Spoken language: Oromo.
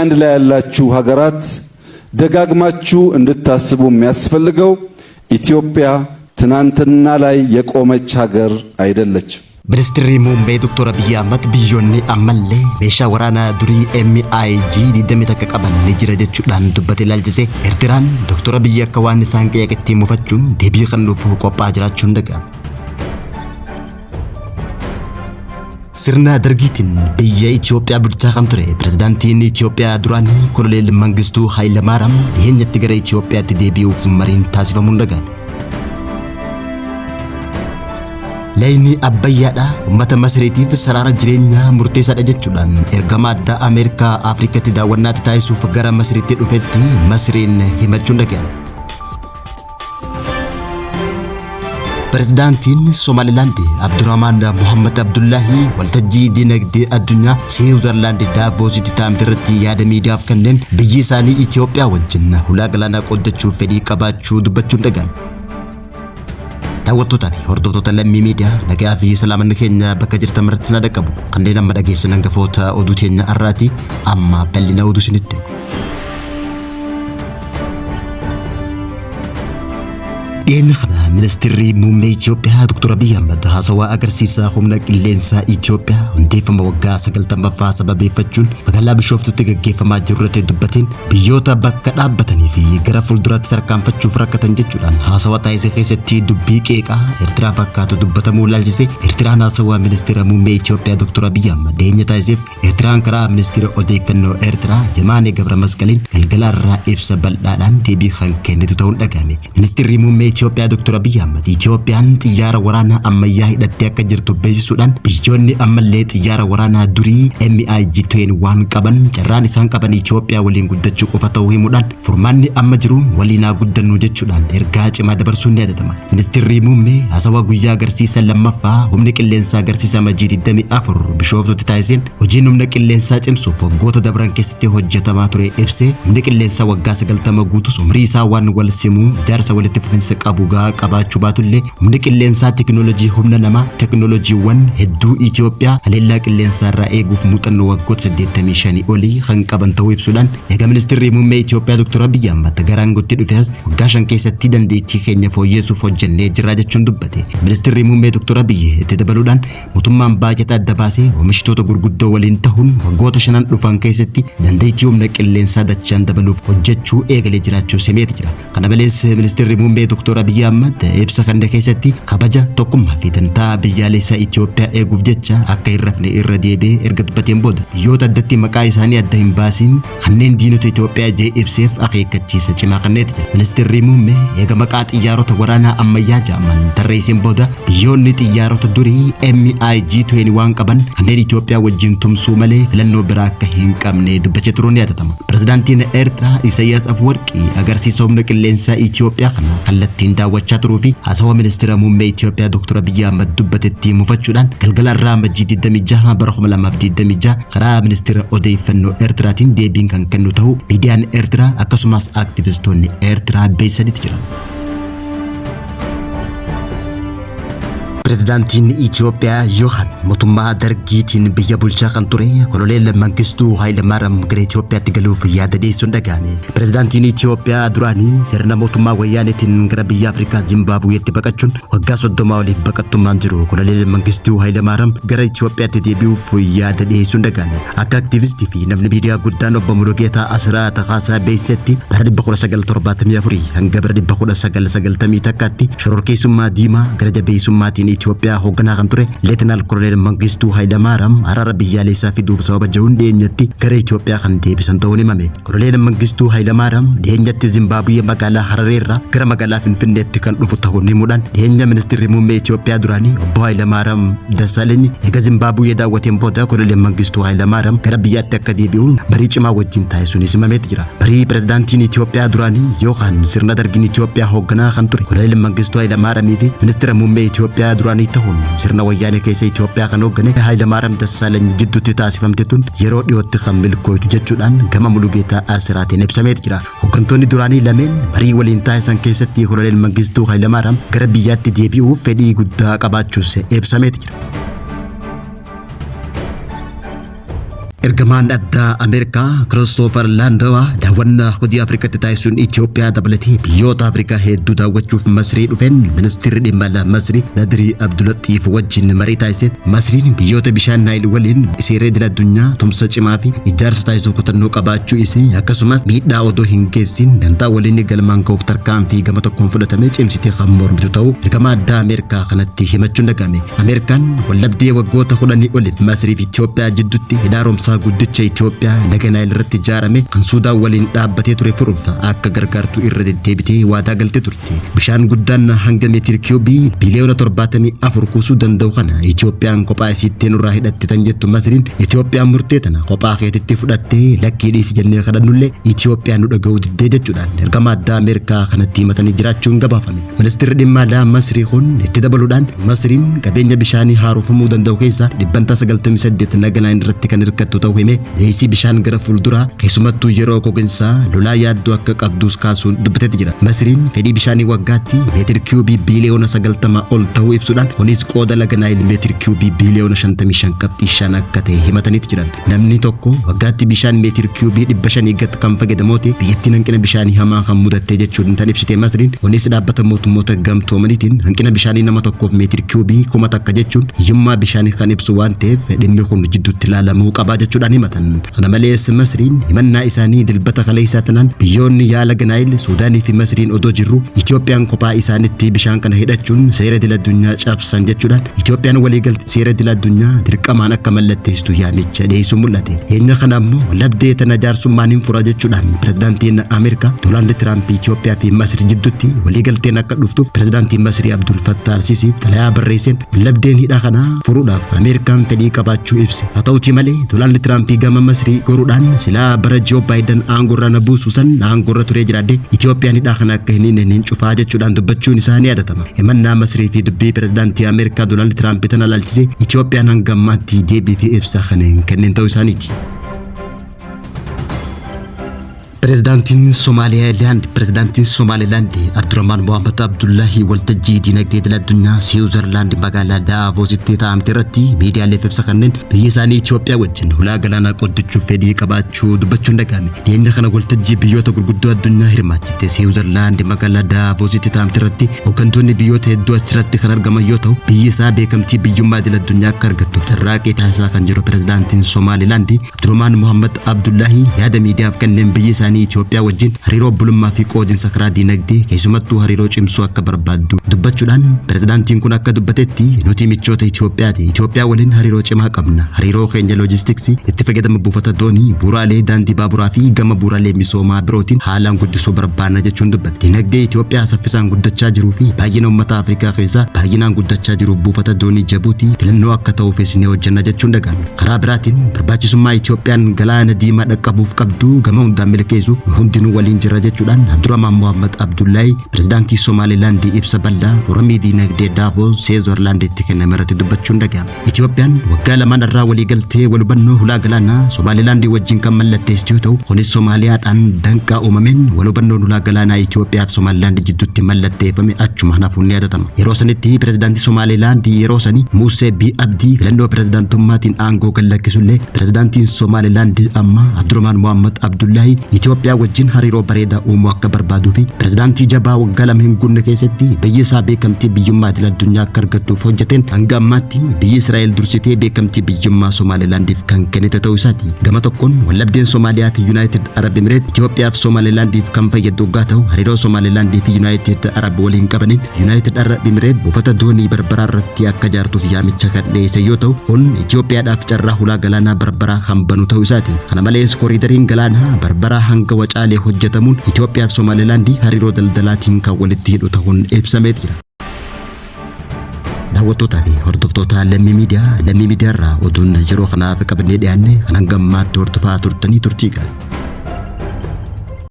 አንድ ላይ ያላችሁ ሀገራት ደጋግማችሁ እንድታስቡ የሚያስፈልገው ኢትዮጵያ ትናንትና ላይ የቆመች ሀገር አይደለችም። ሚኒስትሪ muummee Dr. Abiy Ahmed biyyoonni ammallee meeshaa waraanaa durii MIG 21 qaban ni jira jechuudhaan dubbate ilaalchise Eertiraan Dr. Abiy akka waan isaan qeeqatti mufachuun deebii kennuuf qophaa'aa jiraachuun dhaga'ame. Sirna dargiitiin biyya Itoophiyaa bulchaa kan ture pirezidaantiin Itoophiyaa duraanii Koloneel Mangistuu Hayilamaariyaam dhiyeenyatti gara Itoophiyaatti deebi'uuf mariin taasifamuun dhaga'ame. Layni Abbayyaadha ummata Masriitiif sarara jireenyaa murteessaadha jechuudhaan ergama addaa Ameerikaa Afrikaatti daawwannaatti taasisuuf gara Masriitti dhufetti Masriin himachuun dhaga'ame. Pirezidaantiin Somalilaand Abdurrahmaan Mohammad Abdullahi waltajjii dinagdee addunyaa Switzerland Davositti taa'amterratti yaada miidiyaaf kenneen biyyi isaanii Itoophiyaa wajjin hulaa galaanaa qoodachuuf fedhii qabaachuu dubbachuun dhaga'ame. Daawwattoota fi hordoftoota lammii miidiyaa nagaa fi salaamanni keenya bakka jirtan maratti na dhaqqabu kanneen amma dhageessan hangafoota oduu teenya har'aati amma bal'ina oduu isinitti. Dhiyeenya kana ministeerri muummee Itoophiyaa Dr. Abiy Ahmed haasawaa agarsiisaa humna qilleensaa Itoophiyaa hundeeffama waggaa 90ffaa sababeeffachuun magaalaa Bishooftuutti gaggeeffamaa jiru irratti dubbateen biyyoota bakka dhaabbatanii fi gara fuulduraatti tarkaanfachuuf rakkatan jechuudhaan haasawaa taasise keessatti dubbii qeeqaa Eertiraa fakkaatu dubbatamuu ilaalchise Eertiraan haasawaa ministeera muummee Itoophiyaa Dr. Abiy Ahmed dhiyeenya taasiseef Eertiraan karaa ministeera odeeffannoo Eertiraa Yemaanee Gabra Masqaliin galgala irraa ibsa bal'aadhaan deebii kan kennitu ta'uun dhaga'ame. Ministeerri muummee Itoophiyaa Dr. Abiy Ahmed Itoophiyaan xiyyaara waraanaa ammayyaa hidhattee akka jirtu beeksisuudhaan biyyoonni ammallee xiyyaara waraanaa durii MIG 21 qaban carraan isaan qaban Itoophiyaa waliin guddachuu qofa ta'uu himuudhaan furmaanni amma jiru waliinaa guddannu jechuudhaan ergaa cimaa dabarsuun ni yaadatama. Ministeerri muummee haasawaa guyyaa agarsiisa lammaffaa humna qilleensaa agarsiisa Majii 24 Bishooftuutti taasiseen hojiin humna qilleensaa cimsuuf waggoota dabran keessatti hojjetamaa ture ibsee humni qilleensaa waggaa 90 guutus umrii isaa waan wal simuu jaarsa walitti fufinsa qabugaa qabaachuu baatullee humni qilleensaa teknoolojii humna namaa teknoolojiiwwan hedduu Itoophiyaa haleellaa qilleensaa irraa eeguuf muuxannoo waggoota 85 olii kan qaban ta'uu ibsuudhaan eega ministeerri muummee Itoophiyaa Dr. Abiy Ahmed gara aangootti dhufees waggaa 5 keessatti dandeettii keenya fooyyessuuf hojjennee jirra jechuun dubbate. Ministeerri muummee Dr. Abiy itti dabaluudhaan mootummaan baajata adda baasee oomishtoota gurguddoo waliin ta'uun waggoota 5 dhufan keessatti dandeettii humna qilleensaa dachaan dabaluuf hojjechuu eegalee jiraachuu himeeti jira. Kana malees ministeerri muummee Dr. Abiy Ahmed ibsa kana keessatti kabaja tokkummaa fi dantaa biyyaalessaa Itoophiyaa eeguuf jecha akka hin rafne irra deebi'ee erga dubbateen booda biyyoota addatti maqaa isaanii adda hin baasiin kanneen diinota Itoophiyaa jee ibseef akeekkachiisa cimaa kenneeti jira. Ministeerri muummee eega maqaa xiyyaarota waraanaa ammayyaa jedhaman tarreesseen booda biyyoonni xiyyaarota durii MIG 21 qaban kanneen Itoophiyaa wajjin tumsuu malee filannoo biraa akka hin qabne dubbachee turuun ni yaadatama. Pirezidaantiin Eertiraa Isaayyaas Afwerqii agarsiisa humna qilleensaa Itoophiyaa kana kallattiin daawwachaa turuu fi haasawaa ministeera muummee Itoophiyaa Dr. Abiy Ahmed dubbatetti mufachuudhaan galgala irraa Majii 26 bara 2026 karaa ministeera odeeffannoo Eertiraatiin deebiin kan kennu ta'uu miidiyaan Eertiraa akkasumas aktivistoonni Eertiraa beeksisanitti jiran. Pirezidaantiin Itoophiyaa Yohan mootummaa dargiitiin biyya bulchaa kan ture Koloneel Mangistuu Hayilamaariyaam gara Itoophiyaatti galuuf yaada dhiyeessuun dhaga'ame. Pirezidaantiin Itoophiyaa duraanii sirna mootummaa wayyaaneetiin gara biyya Afrikaa Zimbaabuweetti baqachuun waggaa 30 oliif baqattummaan jiru Koloneel Mangistuu Hayilamaariyaam gara Itoophiyaatti deebi'uuf yaada dhiyeessuun dhaga'ame. Akka aktivistii fi namni miidiyaa guddaan obbo Mulugeetaa Asraa Takaasaa beeksisetti bara 1974 hanga bara 1991tti shororkeessummaa diimaa gara jabeessummaatiin Itoophiyaa hoogganaa kan ture Leetinaal Koloneel Mangistuu Hayilamaariyaam araara biyyaalessaa fiduuf sababa jiruun dhiyeenyatti gara Itoophiyaa kan deebisan ta'uun himame. Koloneel Mangistuu Hayilamaariyaam dhiyeenyatti Zimbaabuwee magaalaa Harareerraa gara magaalaa Finfinneetti kan dhufu ta'uun himuudhaan dhiyeenya ministeerri muummee Itoophiyaa duraanii obbo Hayilamaariyaam Dassaaleny eega Zimbaabuwee daawwateen booda Koloneel Mangistuu Hayilamaariyaam gara biyyaatti akka deebi'uun marii cimaa wajjin taasisuunis himameeti jira. Marii pirezidaantiin Itoophiyaa duraanii yookaan sirna dargiin Itoophiyaa hoogganaa kan ture Koloneel Mangistuu Hayilamaariyaamii fi ministeera muummee Itoophiyaa duraanii ta'uun sirna wayyaanee keessa Itoophiyaa kan hooggane Hayilamaariyaam Dassaaleny gidduutti taasifamte tun yeroo dhiyootti kan milkooytu jechuudhaan gama Mulugeetaa Asraatiin ibsameeti jira. Hooggantoonni duraanii lameen marii waliin taasisan keessatti Koloneel Mangistuu Hayilamaariyaam gara biyyaatti deebi'uuf fedhii guddaa qabaachuus ibsameeti jira. Ergamaan addaa Ameerikaa Christopher Landawa daawwannaa hojii Afrikaatti taasisuun Itoophiyaa dabalatee biyyoota Afrikaa hedduu daawwachuuf Masrii dhufeen ministeerri dhimma alaa Masrii Nadrii Abdulaxiif wajjin marii taasise. Masriin biyyoota bishaan Naayil waliin seera idil addunyaa tumsa cimaa fi ijaarsa taasisuu kutannoo qabaachuu isii akkasumas miidhaa odoo hin geessin dantaa waliin galmaan ka'uuf tarkaanfii gama tokkoon fudhatamee cimsitee kan mormitu ta'uu ergamaa addaa Ameerikaa kanatti himachuun dhagahame. Ameerikaan wallabdee waggoota 10 oliif Masrii fi Itoophiyaa jidduutti hidhaaromsaa guddicha Itoophiyaa laga Naayil irratti ijaarame kan Suudaan waliin dhaabbatee ture furuuf akka gargaartuu irra deddeebitee waadaa galtee turte. Bishaan guddaan hanga meetira kiiubii biliyoona 74 kuusuu danda'u kana Itoophiyaan kophaa isiitti nurraa hidhatte tan jettu Masriin Itoophiyaan murtee tana kophaa keetitti fudhattee lakkii dhiisi jennee kadhannullee Itoophiyaan nu dhaga'uu diddee jechuudhaan ergamaa addaa Ameerikaa kanatti himatanii jiraachuun gabaafame. Ministeerri dhimma alaa Masrii kun itti dabaluudhaan Masriin qabeenya bishaanii haaromfamuu danda'u keessaa 98 laga Naayil irratti kan hirkattu ta'uu hime. Dhiyeessii bishaan gara fuulduraa keessumattuu yeroo gogiinsaa lolaa yaaddoo akka qabduus kaasuun dubbatetti jira. Masriin fedhii bishaanii waggaatti meetira kiiubii biliyoona 90 ol ta'uu ibsuudhaan kunis qooda laga Naayil meetira kiiubii biliyoona 55 qabxii 5 akka ta'e himataniitti jiran. Namni tokko waggaatti bishaan meetira kiiubii 500 gad kan fayyadamooti biyyattiin hanqina bishaanii hamaa kan mudattee jechuun tan ibsite Masriin kunis dhaabbata mootummoota gamtoomaniitiin hanqina bishaanii nama tokkoof meetira kiiubii 1000 akka jechuun hiyyummaa bishaanii kan ibsu waan ta'eef dhimmi kun jidduutti ilaalamuu qabaa jechuudhaan himatan. Kana malees Masriin himannaa isaanii dilbata kaleessaa tanaan biyyoonni yaa laga Naayil Suudaanii fi Masriin odoo jirru Itoophiyaan kophaa isaanitti bishaan kana hidhachuun seera idil addunyaa cabsan jechuudhaan Itoophiyaan waliigaltee seera idil addunyaa dirqamaan akka mallatteessitu yaamicha dhiyeessuun mul'ate. Eenyu kana ammoo labdee tana jaarsummaan hin fura jechuudhaan pirezidaantiin Ameerikaa Doonaald Tiraamp Itoophiyaa fi Masrii jidduutti waliigalteen akka dhuftuuf pirezidaantiin Masrii Abdul Fattah al-Siisiif xalayaa barreesseen labdeen hidhaa kana furuudhaaf Ameerikaan fedhii qabaachuu ibse. Haa ta'uutii malee Doonaald Tiraamp gama Masrii goruudhaan silaa bara Joo Baayiden aangorra na buusu san aangorra turee jiraadde Itoophiyaan hidhaa kana akka hin cufaa jechuudhaan dubbachuun isaa ni yaadatama. Himannaa Masrii fi dubbii pirezidaantii Ameerikaa Doonaald Tiraamp tana ilaalchisee Itoophiyaan hanga ammaatti deebii fi ibsa kanneen kenneen ta'uu isaaniiti. Prezidaantiin Somaalilaand Abdurrahmaan Mohaammed Abdullaahi waltajjii dinagdee idil addunyaa Siwiizerlaand magaalaa Daavoositti taa'amte irratti miidiyaaleef ibsa kanneen biyya isaanii Itoophiyaa wajjin ulaa galaanaa qoddachuuf fedhii qabaachuu dubbachuun dhagahame. Dhiyeenya kana waltajjii biyyoota gurguddoo addunyaa hirmaachiftee Siwiizerlaand magaalaa Daavoositti taa'amte irratti hooggantoonni biyyoota hedduu achirratti kan argaman yoo ta'u biyyi isaa beekamtii biyyummaa idil addunyaa akka argattuuf carraaqii taasisaa kan jiru Prezidaantiin Somaalilaand Abdurrahmaan Mohaammed Abdullaahi yaada miidiyaaf kanneen biyyi isaanii Itoophiyaa wajjin hariiroo bulummaa fi qoodinsa karaa dinagdee keessumattuu hariiroo cimsuu akka barbaaddu dubbachuudhaan pirezidaantiin kun akka dubbatetti nuti michoota Itoophiyaati. Itoophiyaa waliin hariiroo cimaa qabna. Hariiroo keenya loojistiksii itti fayyadama buufata doonii bu'uuraalee daandii baaburaa fi gama bu'uuraalee misoomaa birootiin haalaan guddisuu barbaanna jechuun dubbate. Dinagdee Itoophiyaa saffisaan guddachaa jiruu fi baay'ina uummata Afrikaa keessaa baay'inaan guddachaa jiru buufata doonii Jabuutii filannoo akka ta'uufis ni hojjenna jechuun dhagahame. Karaa biraatiin barbaachisummaa Itoophiyaan galaana diimaa dhaqqabuuf qabdu gama hundaan milkeessuuf hundinuu waliin jira jechuudhaan Abdurrahmaan Mohaammed Abdullaahi pirezidaantii Somaalilaand ibsa bal'aa foorumii dinagdee Daavoos Siwiizerlaanditti kenname irratti dubbachuun dhagahame. Itoophiyaan waggaa lamaan irraa waliigaltee walhubannoo ulaa galaanaa Somaalilaand wajjin kan mallatteessitu yoo ta'u kunis Somaaliyaadhaan danqaa uumameen walhubannoon ulaa galaanaa Itoophiyaa fi Somaalilaand jidduutti mallatteeffame achumaan hafuun ni yaadatama. Yeroo sanitti pirezidaantii Somaalilaand yeroo sanii Muusee Bii Abdii filannoo pirezidaantummaatiin aangoo kan lakkisullee pirezidaantiin Somaalilaand amma Abdurrahmaan Mohaammed Abdullaahi Itoophiyaa wajjin hariiroo bareedaa uumuu akka barbaaduu fi pirezidaantii jabaa waggaa lama hin guunne keessatti biyyi isaa beekamtii biyyummaa idil addunyaa akka argattuuf hojjeteen hanga ammaatti biyyi Israa'el dursitee beekamtii biyyummaa Somaalilaandiif kan kennite ta'uu isaati. Gama tokkoon wallabdeen Somaaliyaa fi Yuunaayitid Arab Emireet Itoophiyaa fi Somaalilaandiif kan fayyadu waggaa ta'u hariiroo Somaalilaandii fi Yuunaayitid Arab waliin qabaniin Yuunaayitid Arab Emireet buufata doonii Barbaraa irratti akka ijaartuuf yaamicha kan dhiyeesse yoo ta'u kun Itoophiyaadhaaf carraa ulaa galaanaa Barbaraa kan banu ta'uu isaati. Kana malees koriidariin galaanaa Barbaraa hanga wacaalee hojjetamuun Itoophiyaa fi Somaalilaand hariiroo daldalaatiin kan walitti hidhu ta'uun ibsamee jira. Daawwattootaa fi hordoftoota Lammii Miidiyaa irraa oduun yeroo kanaaf qabannee dhiyaanne kan hanga ammaatti hordofaa turtanii turtii gaarii.